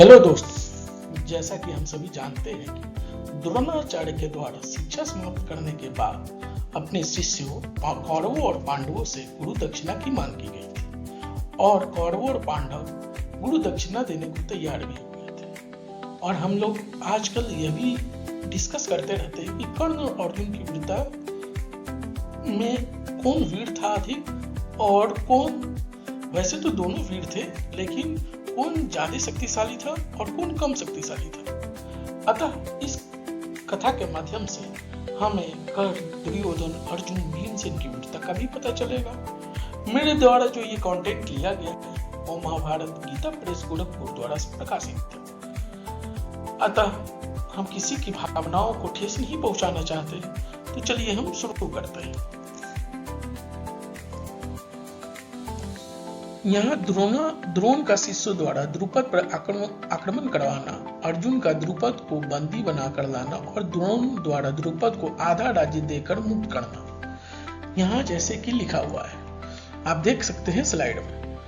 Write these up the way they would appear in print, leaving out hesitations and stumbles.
Hello दोस्त, जैसा कि हम सभी जानते हैं कि द्रोणाचार्य के द्वारा शिक्षा समाप्त करने के बाद अपने शिष्यों कौरवों और पांडवों से गुरु दक्षिणा की मांग की गई थी और कौरवों और पांडव गुरु दक्षिणा देने को तैयार भी हो गए थे। और हम लोग आजकल यह भी डिस्कस करते रहते हैं कि कर्ण और अर्जुन की वीरता में कौन वीर था अधिक और कौन, वैसे तो दोनों वीर थे, लेकिन कौन ज्यादा शक्तिशाली था और कौन कम शक्तिशाली था। अतः इस कथा के माध्यम से हमें कर्ण, दुर्योधन, अर्जुन, भीमसेन की वीरता का भी पता चलेगा। मेरे द्वारा जो ये कंटेंट लिया गया है वो महाभारत गीता प्रेस गोरखपुर द्वारा प्रकाशित था। अतः हम किसी की भावनाओं को ठेस नहीं पहुंचाना चाहते, तो चलिए हम शुरू करते हैं। यहाँ द्रोण का शिष्यों द्वारा द्रुपद पर आक्रमण करवाना, अर्जुन का द्रुपद को बंदी बनाकर लाना और द्रोण द्वारा द्रुपद को आधा राज्य देकर मुक्त करना, यहाँ जैसे कि लिखा हुआ है, आप देख सकते हैं स्लाइड में।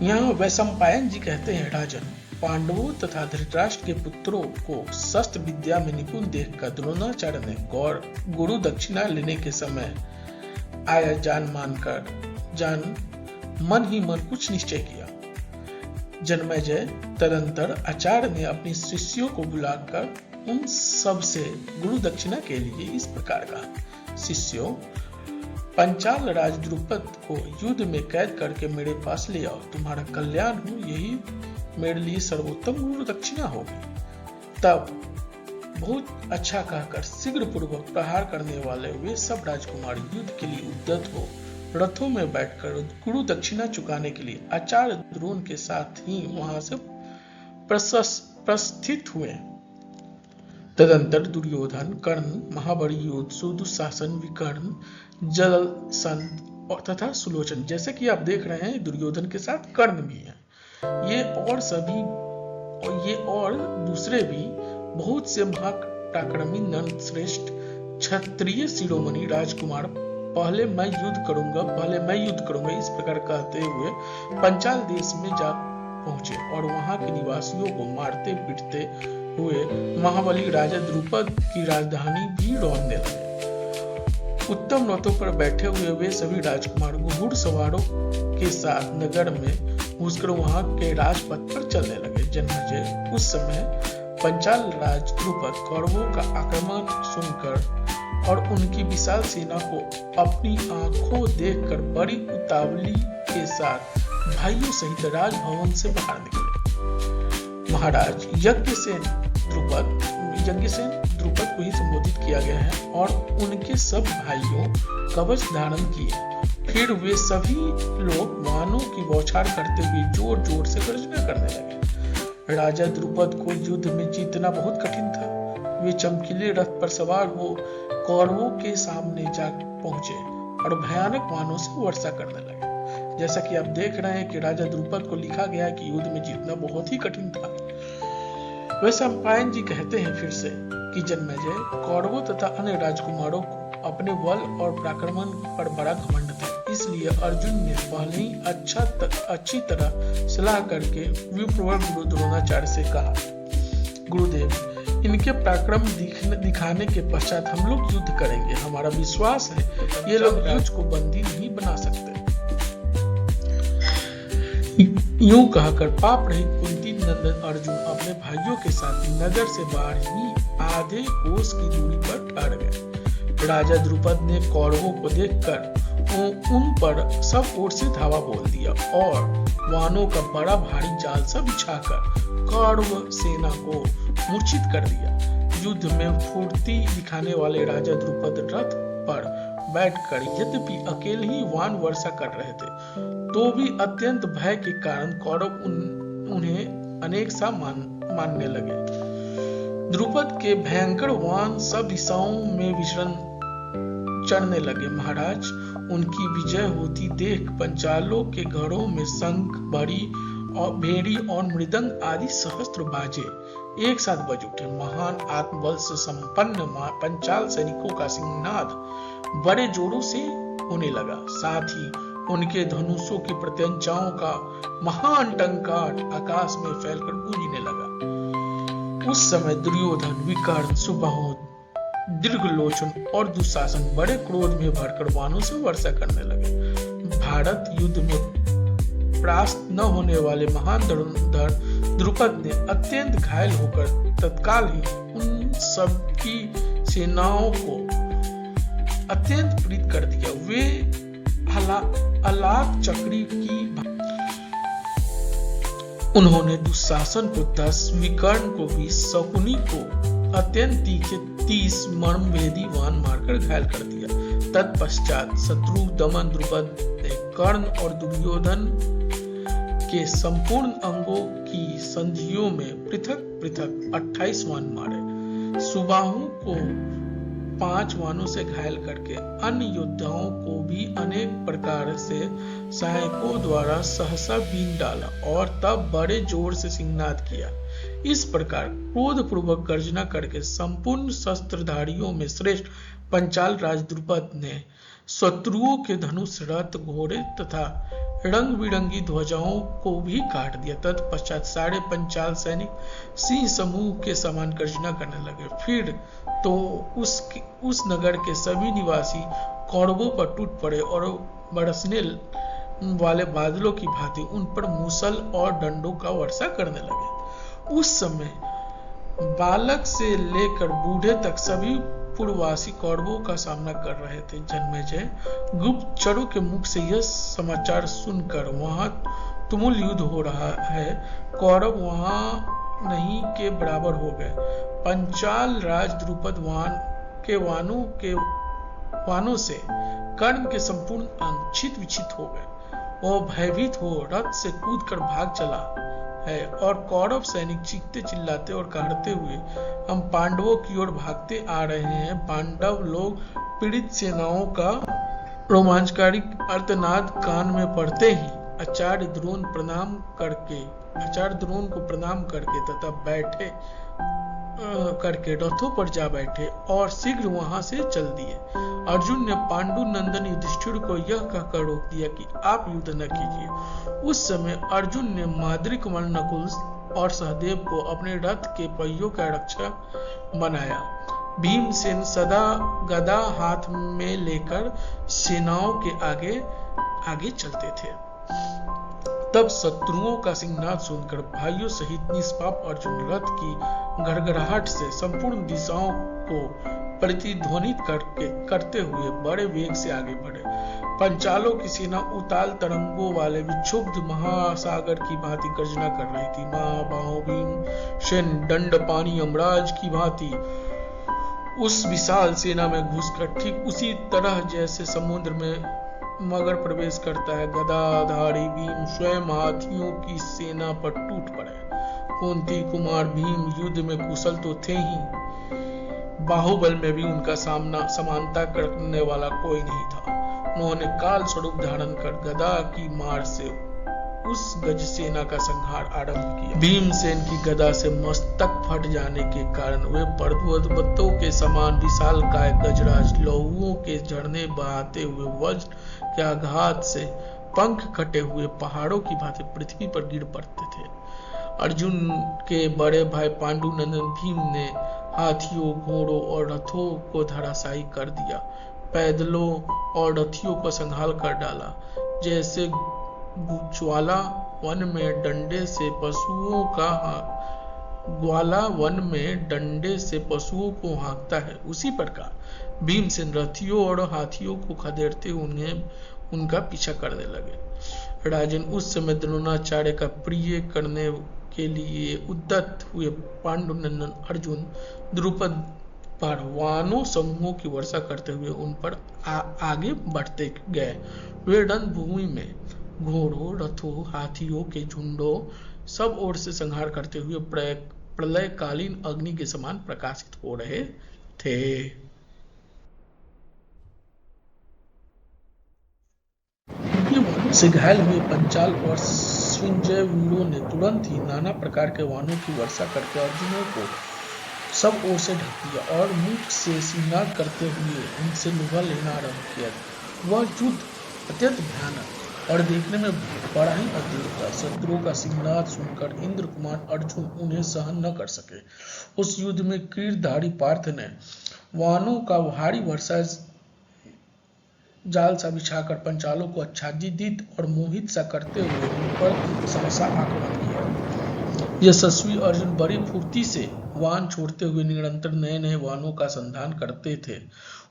यहाँ वैशंपायन जी कहते हैं, राजन, पांडवों तथा धृतराष्ट्र के पुत्रों को शस्त्र विद्या में निपुण देखकर द्रोणाचार्य ने गुरु दक्षिणा लेने के समय आया जान मन ही मन कुछ निश्चय किया। जन्मेजय तदंतर आचार्य ने अपने शिष्यों को बुलाकर उन सब से गुरु दक्षिणा के लिए इस प्रकार कहा, शिष्यों, पंचाल राज द्रुपद को युद्ध में कैद करके मेरे पास ले आओ, तुम्हारा कल्याण हो, यही मेरे लिए सर्वोत्तम गुरु दक्षिणा होगी। तब बहुत अच्छा कहकर शीघ्र पूर्वक प्रहार करने वाले वे सब राजकुमार युद्ध के लिए उद्यत हो रथों में बैठकर गुरु दक्षिणा चुकाने के लिए आचार्य द्रोण के साथ ही वहां से प्रस्थित हुए। तदंतर दुर्योधन, कर्ण, महाबली योद्धा, दुशासन, विकर्ण, जलसंध और तथा सुलोचन, जैसे कि आप देख रहे हैं दुर्योधन के साथ कर्ण भी है। ये और दूसरे भी बहुत से महापराक्रमी नरश्रेष्ठ क्षत्रिय शिरोमणि राजकुमार पहले मैं युद्ध करूंगा, इस प्रकार कहते हुए पंचाल देश में जा पहुंचे और वहां के निवासियों को मारते पीटते हुए महाबली राजा द्रुपद की राजधानी भी रौंदने लगे। उत्तम रथों पर बैठे हुए वे सभी राजकुमार घुड़सवारों के साथ नगर में घुसकर वहां के राजपथ पर चलने लगे। जन्मेजय उस समय पंचाल राज द्रुपद कौरवों का आक्रमण सुनकर और उनकी विशाल सेना को अपनी आंखों देखकर बड़ी उतावली के साथ भाइयों सहित राजभवन से बाहर निकले। महाराज यज्ञसेन द्रुपद को ही संबोधित किया गया है और उनके सब भाइयों कवच धारण किए। फिर वे सभी लोग वानों की बौछार करते हुए जोर जोर से गर्जना करने लगे। राजा द्रुपद को युद्ध में जीतना बहुत कठिन था। वे चमकीले रथ पर सवार हो कौरवों के सामने जा पहुंचे और भयानक वानों से वर्षा करने लगे। जैसा कि आप देख रहे हैं कि राजा द्रुपद को लिखा गया है कि युद्ध में जीतना बहुत ही कठिन था। वैशंपायन जी कहते हैं फिर से कि जन्मेजय, कौरवों तथा अन्य राजकुमारों को अपने बल और पराक्रम पर बड़ा घमंड था, इसलिए अर्जुन ने पहले ही अच्छी तरह सलाह करके विप्रवर गुरु द्रोणाचार्य से कहा, गुरुदेव, इनके पराक्रम दिखाने के पश्चात हम लोग युद्ध करेंगे। हमारा विश्वास है ये लोग युद्ध को बंदी नहीं बना सकते। यूं कहकर पाप रहित कुंती नंदन अर्जुन अपने भाइयों के साथ नगर से बाहर ही आधे कोस की दूरी पर ठहर गए। राजा द्रुपद ने कौरवों को देखकर उन पर सब ओर से धावा बोल दिया और वानों का बड़ा भारी जाल सा बिछाकर कौरव सेना को मूर्छित कर दिया। युद्ध में फुर्ती दिखाने वाले राजा द्रुपद रथ पर बैठकर यद्यपि अकेले ही वान वर्षा कर रहे थे, तो भी अत्यंत भय के कारण कौरव उन्हें अनेक सा मानने लगे। द्रुपद के भयंकर वान सब दिशाओं में विचरण चढ़ने लगे। महाराज, उनकी विजय होती देख पंचालों के घरों में शंख, बड़ी और भेड़ी और मृदंग आदि सहस्त्र बाजे एक साथ बज उठे। महान आत्मबल से संपन्न पंचाल सैनिकों का सिंहनाद बड़े जोरों से होने लगा। साथ ही उनके धनुषों की प्रत्यंचाओं का महान टंकार आकाश में फैलकर गूंजने लगा। उस समय दुर्योधन, विकर्ण, सुबाहु, दीर्घलोचन और दुशासन बड़े क्रोध में भरकर बाणों से वर्षा करने लगे। भारत युद्ध में परास्त न होने वाले महान धनुर्धर द्रुपद ने अत्यंत घायल होकर तत्काल ही उन सबकी सेनाओं को अत्यंत पीड़ित कर दिया। वे अलाक चक्री की उन्होंने दुशासन को 10, विकर्ण को 20, शकुनी को अत्यंत तीखे 30 मर्मभेदी बाण मारकर घायल कर दिया। तत्पश्चात शत्रु दमन द्रुपद ने कर्ण और दुर्योधन के संपूर्ण अंगों की संधियों में पृथक पृथक 28 बाण मारे। सुबाहु को 5 बाणों से घायल करके अन्य योद्धाओं को भी अनेक प्रकार से सहायकों द्वारा सहसा बीन डाला और तब बड़े जोर से सिंहनाद किया। इस प्रकार क्रोध पूर्वक गर्जना करके संपूर्ण शस्त्रधारियों में श्रेष्ठ पंचाल राज द्रुपद ने शत्रुओं के धनुष, रथ, घोड़े तथा रंग बिरंगी ध्वजाओं को भी काट दिया। तत्पश्चात सारे पंचाल सैनिक सिंह समूह के समान गर्जना करने लगे। फिर तो उस नगर के सभी निवासी कौरवों पर टूट पड़े और बरसने वाले बादलों की भांति उन पर मूसल और डंडों का वर्षा करने लगे। उस समय बालक से लेकर बूढ़े तक सभी पूर्ववासी कौरवों का सामना कर रहे थे। जन्मेजय गुप्तचरों के मुख से यह समाचार सुनकर वहां तुमुल युद्ध हो रहा है, कौरव वहां नहीं के बराबर हो गए। पंचाल राज द्रुपद वानों से कर्ण के संपूर्ण अंग छित विछित हो गए। वह भयभीत हो रथ से कूदकर भाग चला है और कौरव सैनिक चीखते चिल्लाते और कहते हुए हम पांडवों की ओर भागते आ रहे हैं। पांडव लोग पीड़ित सेनाओं का रोमांचकारी अर्तनाद कान में पड़ते ही आचार्य द्रोण को प्रणाम करके तथा बैठे करके रथों पर जा बैठे और शीघ्र वहां से चल दिए। अर्जुन ने पांडु नंदन युधिष्ठिर को यह कहकर रोक दिया कि आप युद्ध न कीजिए। उस समय अर्जुन ने माद्रिक नकुल और सहदेव को अपने रथ के पहियों का रक्षक बनाया। भीमसेन सदा गदा हाथ में लेकर सेनाओं के आगे आगे चलते थे। तब शत्रुओं का सिंहनाद सुनकर भाइयों सहित निष्पाप अर्जुन रथ की गड़गड़ाहट से संपूर्ण दिशाओं को प्रतिध्वनित करते हुए बड़े वेग से आगे बढ़े। पंचालों की सेना उताल तरंगों वाले विक्षुब्ध महासागर की भांति गर्जना कर रही थी। महाबाहो भीमसेन दंडपानी यमराज की भांति उस विशाल सेना में घुसकर ठीक उसी तरह जैसे समुद्र में मगर प्रवेश करता है, गदाधारी भीम स्वयं हाथियों की सेना पर टूट पड़े। कुंती कुमार भीम युद्ध में कुशल तो थे ही, बाहुबल में भी उनका समानता करने वाला कोई नहीं था। उन्होंने काल स्वरूप धारण कर गदा की मार से उस गज सेना का संहार आरंभ किया। भीमसेन की गदा से मस्तक फट जाने के कारण वे पर्वतों के समान विशालकाय गजराज लौहुओं के झरने बहाते हुए वज्र के आघात से पंख कटे हुए पहाड़ों की भांति पृथ्वी पर गिर पड़ते थे। अर्जुन के बड़े भाई पांडुनंदन भीम ने हाथियों, घोड़ों और रथों को धराशायी कर दिया। पैदलों और रथियों को संहार कर डाला। जैसे ज्वाला वन में डंडे से पशुओं को हाँकता है, उसी प्रकार भीमसेन रथियों और हाथियों को खदेड़ते उन्हें उनका पीछा करने लगे। राजन, उस समय द्रोणाचार्य का प्रिय करने के लिए उद्यत हुए पांडुनंदन अर्जुन द्रुपद पर वानों समूहों की वर्षा करते हुए उन पर आगे बढ़ते गए। वे रणभूमि में घोड़ों, रथों, हाथियों के झुंडों सब ओर से संहार करते हुए प्रलयकालीन अग्नि के समान प्रकाशित हो रहे थे। से घायल हुए पंचाल और संजय वीरों ने तुरंत ही नाना प्रकार के वानों की वर्षा करके अर्जुनों को सब ओर से ढक दिया और मुख से सिंगार करते हुए उनसे लुभा लेना आरंभ किया। वह युद्ध अत्यंत भयानक और देखने में बड़ा ही अद्भुत था। शत्रुओं का सिंहनाद सुनकर इंद्र कुमार अर्जुन उन्हें सहन न कर सके। उस युद्ध में तीरधारी पार्थ ने वानों का भारी वर्षा जाल सा बिछाकर पंचालों को आच्छादित और मोहित सा करते हुए उन पर सहसा आक्रमण किया। यशस्वी अर्जुन बड़ी फुर्ती से वान छोड़ते हुए निरंतर नए नए वानों का संधान करते थे।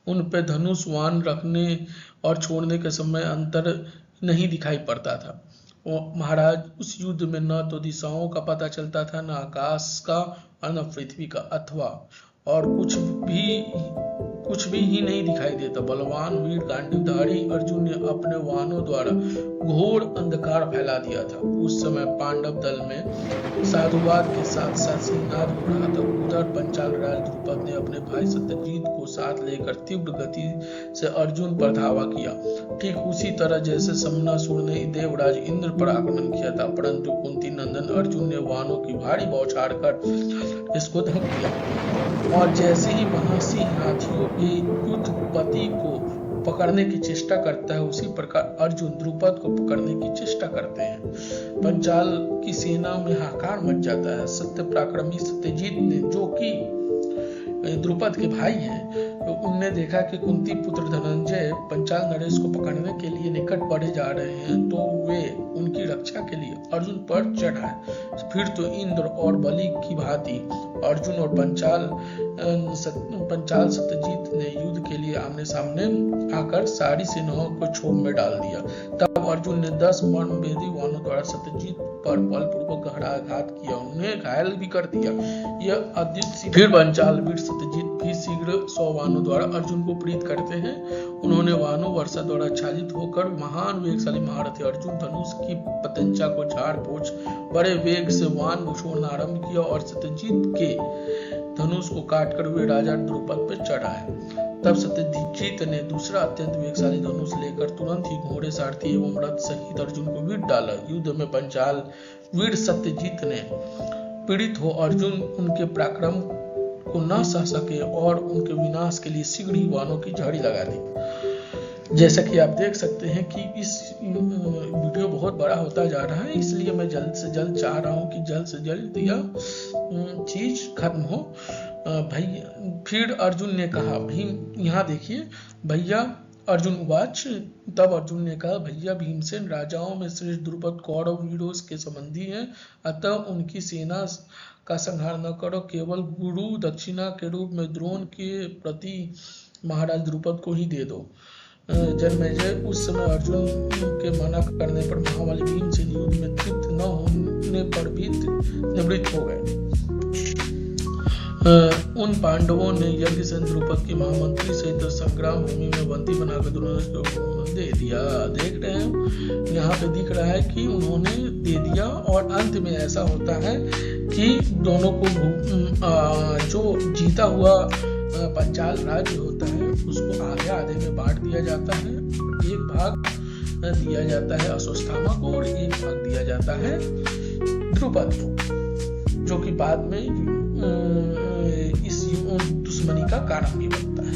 उन पे धनुष वान रखने और छोड़ने के समय अंतर नहीं दिखाई पड़ता था। महाराज, उस युद्ध में न तो दिशाओं का पता चलता था, न आकाश का और न पृथ्वी का, अथवा और कुछ भी ही नहीं दिखाई देता। बलवान वीर गांडीवधारी अर्जुन ने अपने वाहनों द्वारा घोर अंधकार फैला दिया था। उस समय पांडव दल में साधुवाद के साथ साथ सिंहनाद हो रहा था। उधर पंचाल राज द्रुपद ने अपने भाई सत्यजीत को साथ लेकर तीव्र गति से अर्जुन पर धावा किया, ठीक उसी तरह जैसे समनासुर ने देवराज इंद्र पर आक्रमण किया था। परंतु कुंती नंदन अर्जुन ने वाहनों की भारी बौछार कर इसको धक दिया और जैसे ही महासिंह हाथियों के युद्धपति को पकड़ने की चेष्टा करता है, उसी प्रकार अर्जुन द्रुपद को पकड़ने की चेष्टा करते हैं। पंचाल की सेना में हाहाकार मच जाता है। सत्य पराक्रमी सत्यजीत ने, जो कि द्रुपद के भाई हैं, तो उनने देखा कि कुंती पुत्र धनंजय पंचाल नरेश को पकड़ने के लिए निकट बढ़े जा रहे हैं, तो वे उनकी रक्षा के लिए अर्जुन पर चढ़ाए। फिर तो इंद्र और बलि की भांति अर्जुन और पंचाल सत्यजीत ने युद्ध के लिए आमने सामने आकर सारी सेनाओं को क्षोभ में डाल दिया। तब अर्जुन ने 10 मर्मभेदी वाहनों द्वारा सत्यजीत पर बलपूर्वक गहरा आघात किया, उन्हें घायल भी कर दिया। यह अद्भुत। फिर पंचाल वीर सत्यजीत भी शीघ्र 100 वाहनों द्वारा अर्जुन को प्रीत करते हैं। उन्होंने वाहनों वर्षा द्वारा आच्छादित होकर महान वेगशाली महारथी अर्जुन धनुष की पतंचा को झाड़ पोछ बड़े वेग से वाहन को छोड़ना आरंभ किया और सत्यजीत के धनुष को काटकर वे राजा द्रुपद पर चढ़ाए। तब सत्यजीत ने दूसरा अत्यंत वेगशाली धनुष लेकर तुरंत ही घोड़े, सारथी एवं रथ सहित अर्जुन को वीर डाला। युद्ध में पंचाल वीर सत्यजीत ने पीड़ित हो अर्जुन उनके पराक्रम को न सह सके और उनके विनाश के लिए शीघ्र ही वाहनों की झाड़ी लगा दी। जैसा कि आप देख सकते हैं कि इस वीडियो बहुत बड़ा होता जा रहा है, इसलिए मैं जल्द से जल्द चाह रहा हूं कि जल्द से जल्द यह चीज खत्म हो। भाई, फिर अर्जुन ने कहा, भीम यहाँ देखिए भैया, अर्जुन उवाच। तब अर्जुन ने कहा, भैया भीमसेन राजाओं में श्रेष्ठ द्रुपद कौरव वीरों के संबंधी हैं, अतः उनकी सेना का संहार न करो, केवल गुरु दक्षिणा के रूप में द्रोण के प्रति महाराज द्रुपद को ही दे दो। जन्मेजय, उस समय अर्जुन के मना करने पर महाबली भीमसेन युद्ध में तृप्त न होने पर भी निवृत्त हो गए। उन पांडवों ने यज्ञ से द्रुपद के महामंत्री सहित संग्राम भूमि में बंदी बनाकर दोनों को दे दिया। देख रहे हैं, यहाँ पे दिख रहा है कि उन्होंने दे दिया और अंत में ऐसा होता है कि दोनों को जो जीता हुआ पंचाल राज्य होता है उसको आधे आधे में बांट दिया जाता है। एक भाग दिया जाता है अश्वत्थामा को और एक भाग दिया जाता है द्रुपद को, जो कि बाद में इस दुश्मनी का कारण भी बनता है।